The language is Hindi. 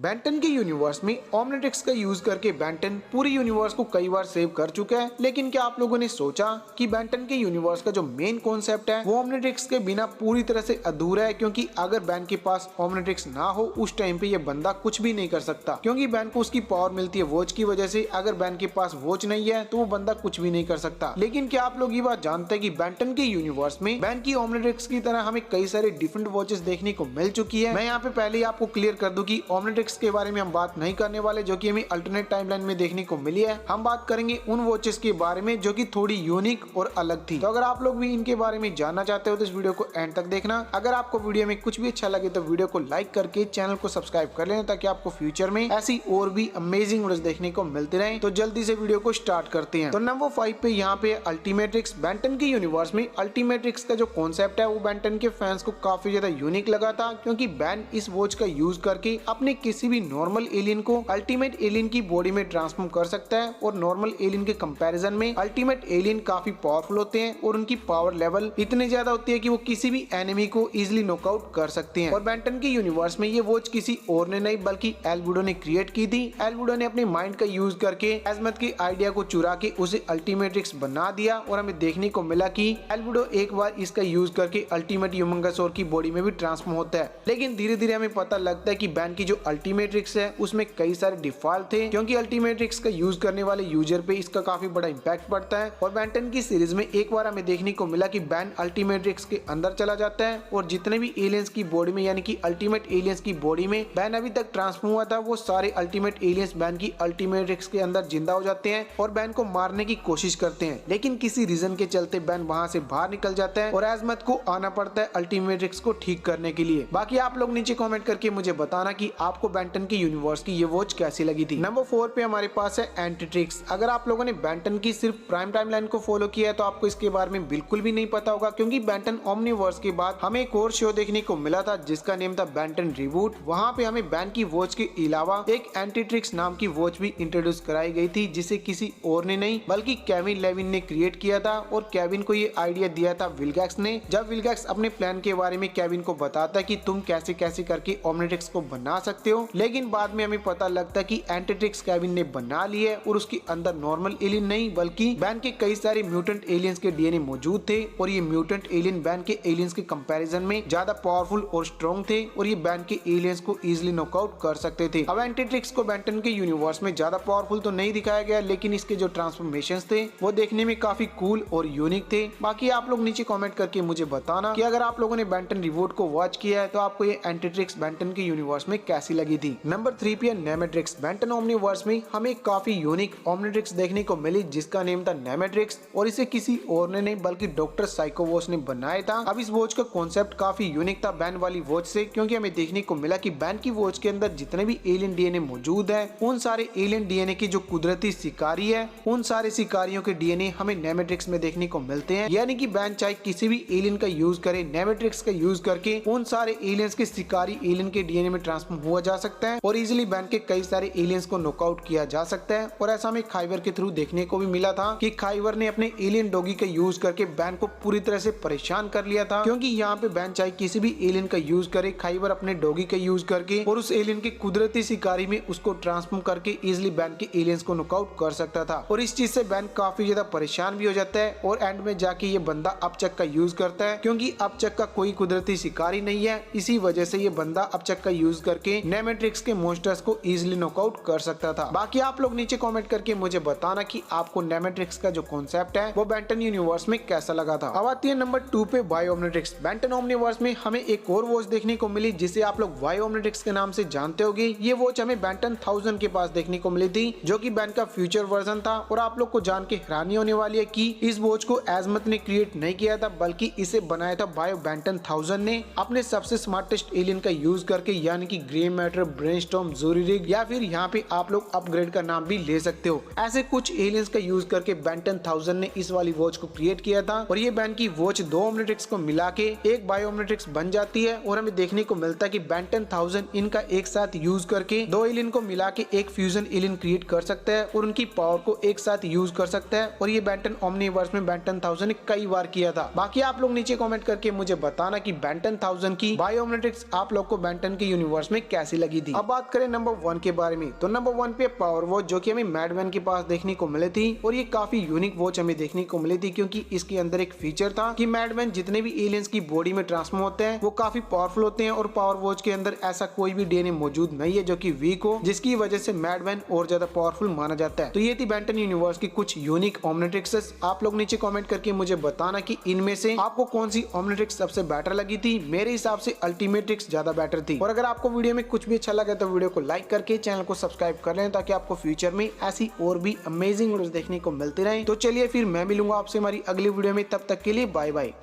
बेंटन के यूनिवर्स में ओमनिट्रिक्स का यूज करके बेंटन पूरी यूनिवर्स को कई बार सेव कर चुका है, लेकिन क्या आप लोगों ने सोचा कि बेंटन के यूनिवर्स का जो मेन कॉन्सेप्ट है वो ओमनिट्रिक्स के बिना पूरी तरह से अधूरा है। क्योंकि अगर बैन के पास ओमनिट्रिक्स ना हो उस टाइम पे ये बंदा कुछ भी नहीं कर सकता, क्योंकि बैन को उसकी पावर मिलती है वॉच की वजह से। अगर बैन के पास वॉच नहीं है तो वो बंदा कुछ भी नहीं कर सकता। लेकिन क्या आप लोग ये बात जानते हैं कि बेंटन के यूनिवर्स में बैन की ओमनिट्रिक्स की तरह हमें कई सारे डिफरेंट वॉचेस देखने को मिल चुकी है। मैं यहाँ पे पहले ही आपको क्लियर कर दूं कि ओमनिट्रिक्स के बारे में हम बात नहीं करने वाले जो कि हमें अल्टरनेट टाइमलाइन में देखने को मिली है। हम बात करेंगे उन वॉचेस के बारे में जो कि थोड़ी यूनिक और अलग थी। तो अगर आप लोग भी इनके बारे में जानना चाहते हो तो इस वीडियो को एंड तक देखना। अगर आपको वीडियो में कुछ भी अच्छा लगे तो वीडियो को लाइक करके चैनल को सब्सक्राइब कर लेना, ताकि आपको फ्यूचर में ऐसी और भी अमेजिंग वीडियोस देखने को मिलते रहे। तो जल्दी से वीडियो को स्टार्ट करते हैं। तो नंबर 5 पे यहाँ पे अल्टीमेट्रिक्स। बेंटन के यूनिवर्स में अल्टीमेट्रिक्स का जो कॉन्सेप्ट है वो बेंटन के फैंस को काफी ज्यादा यूनिक लगा था, क्योंकि बैन इस वॉच का यूज करके अपने किसी भी नॉर्मल एलियन को अल्टीमेट एलियन की बॉडी में ट्रांसफॉर्म कर सकता है। और नॉर्मल एलियन के कंपैरिजन में अल्टीमेट एलियन काफी पावरफुल होते हैं और उनकी पावर लेवल इतनी ज्यादा होती है कि वो किसी भी एनिमी को इजिली नॉकआउट कर सकते हैं। और बेंटन के यूनिवर्स में ये वॉच किसी और ने नहीं बल्कि एल्बुडो ने क्रिएट की थी। एल्बुडो ने अपने माइंड का यूज करके एजमत के आइडिया को चुरा के उसे अल्टीमेट्रिक्स बना दिया, और हमें देखने को मिला कि एल्बुडो एक बार इसका यूज करके अल्टीमेट ह्यूमंगसौर की बॉडी में भी ट्रांसफॉर्म होता है। लेकिन धीरे धीरे हमें पता लगता है कि बैन की जो अल्टीमेट्रिक्स है उसमें कई सारे डिफॉल्ट थे, क्योंकि अल्टीमेट्रिक्स का यूज करने वाले यूजर पे इसका काफी बड़ा इंपैक्ट पड़ता है। और बेंटन की सीरीज में एक बार हमें देखने को मिला कि बैन अल्टीमेट्रिक्स के अंदर चला जाता है और जितने भी एलियंस की बॉडी में यानी कि अल्टीमेट एलियंस की बॉडी में बैन अभी तक ट्रांसफॉर्म हुआ था वो सारे अल्टीमेट एलियंस बैन की अल्टीमेट्रिक्स के अंदर जिंदा हो जाते हैं और बैन को मारने की कोशिश करते हैं। लेकिन किसी रीजन के चलते बैन वहां से बाहर निकल जाता है और एजमत को आना पड़ता है अल्टीमेट्रिक्स को ठीक करने के लिए। बाकी आप लोग नीचे कमेंट करके मुझे बताना कि आपको बेंटन के यूनिवर्स की ये वॉच कैसी लगी थी। नंबर 4 पे हमारे पास है एंटीट्रिक्स। अगर आप लोगों ने बेंटन की सिर्फ प्राइम टाइमलाइन को फॉलो किया है तो आपको इसके बारे में बिल्कुल भी नहीं पता होगा, क्योंकि बेंटन ओमनिवर्स के बाद हमें एक और शो देखने को मिला था जिसका नेम था बेंटन रिबूट। वहां पे हमें बैन की वॉच के अलावा एक एंटीट्रिक्स नाम की वॉच भी इंट्रोड्यूस कराई गई थी, जिसे किसी और ने नहीं बल्कि केविन लेविन ने क्रिएट किया था। और केविन को ये आइडिया दिया था विलगैक्स ने। जब विलगैक्स अपने प्लान के बारे में केविन को बताता है कि तुम कैसे कैसे करके ओमनिट्रिक्स को बना सकते हो, लेकिन बाद में हमें पता लगता है कि एंटीट्रिक्स केविन ने बना ली है और उसके अंदर नॉर्मल एलियन नहीं बल्कि बैन के कई सारे म्यूटेंट एलियंस के डीएनए मौजूद थे। और ये म्यूटेंट एलियन बैन के एलियंस के कंपैरिजन में ज्यादा पावरफुल और स्ट्रॉन्ग थे और ये बैन के एलियंस को इजिली नॉकआउट कर सकते थे। अब एंटीट्रिक्स को बेंटन के यूनिवर्स में ज्यादा पावरफुल तो नहीं दिखाया गया, लेकिन इसके जो ट्रांसफॉर्मेशंस थे वो देखने में काफी कूल और यूनिक थे। बाकी आप लोग नीचे कमेंट करके मुझे बताना कि अगर आप लोगों ने बेंटन रिबूट को वॉच किया है तो आपको ये एंटीट्रिक्स बेंटन के यूनिवर्स में कैसी लगी थी। नंबर 3 पे नेमेट्रिक्स। बेंटन ओमनिवर्स में हमें काफी यूनिक ओमनिट्रिक्स देखने को मिली जिसका नेम था नेमेट्रिक्स, और इसे किसी और ने नहीं बल्कि डॉक्टर साइकोवॉच ने बनाया था। अब इस वॉच का कॉन्सेप्ट काफी यूनिक था बैन वाली वॉच से, क्योंकि हमें देखने को मिला कि बैन की वॉच के अंदर जितने भी एलियन डीएनए मौजूद है उन सारे एलियन डीएनए की जो कुदरती शिकारी है उन सारे शिकारियों के डीएनए हमें नेमेट्रिक्स में देखने को मिलते हैं। यानी कि बैन चाहे किसी भी एलियन का यूज करे, नेमेट्रिक्स का यूज करके उन सारे एलियंस के शिकारी एलियन के डीएनए में ट्रांसफॉर्म हुआ जा सकता है और इजिली बैन के कई सारे एलियंस को नॉकआउट किया जा सकता है। और ऐसा हमें खाइवर के थ्रू देखने को भी मिला था कि खाइवर ने अपने एलियन डॉगी का यूज करके बैन को पूरी तरह से परेशान कर लिया था, क्योंकि यहाँ पे बैन चाहे किसी भी एलियन का यूज करे, खाइवर अपने डॉगी का यूज करके और उस एलियन के कुदरती शिकारी में उसको ट्रांसफॉर्म करके इजिली बैन के एलियंस को नॉकआउट कर सकता था। और इस चीज से बैन काफी ज्यादा परेशान भी हो जाता है और एंड में जाके ये बंदा अपचक का यूज करता है, क्योंकि अपचक का कोई कुदरती शिकारी नहीं है। इसी वजह से ये बंदा अपचक का यूज करके नेमेट्रिक्स के मॉन्स्टर्स को इजिली नॉकआउट कर सकता था। बाकी आप लोग नीचे कमेंट करके मुझे बताना कि आपको नेमेट्रिक्स का जो कॉन्सेप्ट है वो बेंटन यूनिवर्स में कैसा लगा था। अब आती है नंबर 2 पे बायो ओमनिट्रिक्स। बेंटन ओमनिवर्स में हमें एक और वॉच देखने को मिली जिसे आप लोग बायो ओमनिट्रिक्स के नाम से जानते होंगे। ये वॉच हमें बेंटन 1000 के पास देखने को मिली थी, जो कि बैन का फ्यूचर वर्जन था। और आप लोग को जान के हैरानी होने वाली है कि इस वॉच को एजमत ने क्रिएट नहीं किया था बल्कि इसे बनाया था बायो बेंटन 1000 ने अपने सबसे स्मार्टेस्ट एलियन का यूज करके, यानी कि ग्रे मैटर, ब्रेनस्टॉर्म, ज़ोरिग या फिर यहाँ पे आप लोग अपग्रेड का नाम भी ले सकते हो। ऐसे कुछ एलियंस का यूज करके बेंटन 1000 ने इस वाली वॉच को क्रिएट किया था और ये बैन की वॉच 2 ओमनिट्रिक्स को मिला के एक बायो ओमनिट्रिक्स बन जाती है। और हमें देखने को मिलता है कि बेंटन 1000 इनका एक साथ यूज करके 2 एलियन को मिला के एक फ्यूजन एलियन क्रिएट कर सकता है और उनकी पावर को एक साथ यूज कर सकता है। और ये बेंटन ओमनिवर्स में बेंटन 1000 ने कई बार किया था। बाकी आप लोग नीचे कमेंट करके मुझे बताना कि बेंटन 1000 की बायो ओमनिट्रिक्स आप लोग को बेंटन के यूनिवर्स में कैसी लगी। लगी थी। अब बात करें नंबर 1 के बारे में, तो नंबर 1 पे पावर वॉच, जो कि हमें मैडमैन के पास देखने को मिली थी और ये काफी यूनिक वॉच हमें देखने को मिली थी, क्योंकि इसके अंदर एक फीचर था कि मैडमैन जितने भी एलियंस की बॉडी में ट्रांसफॉर्म होते हैं वो काफी पावरफुल होते हैं और पावर वॉच के अंदर ऐसा कोई भी डीएनए मौजूद नहीं है जो कि वीक हो, जिसकी वजह से मैडमैन और ज्यादा पावरफुल माना जाता है। तो ये थी बेंटन यूनिवर्स की कुछ यूनिक ओमनिट्रिक्स। आप लोग नीचे कमेंट करके मुझे बताना कि इनमें से आपको कौन सी ओमनिट्रिक्स सबसे बेटर लगी थी। मेरे हिसाब से अल्टीमेट्रिक्स ज्यादा बेटर थी। और अगर आपको वीडियो में कुछ भी अच्छा लगा तो वीडियो को लाइक करके चैनल को सब्सक्राइब कर लें, ताकि आपको फ्यूचर में ऐसी और भी अमेजिंग वीडियोस देखने को मिलती रहे। तो चलिए फिर मैं मिलूंगा आपसे हमारी अगली वीडियो में, तब तक के लिए बाय बाय।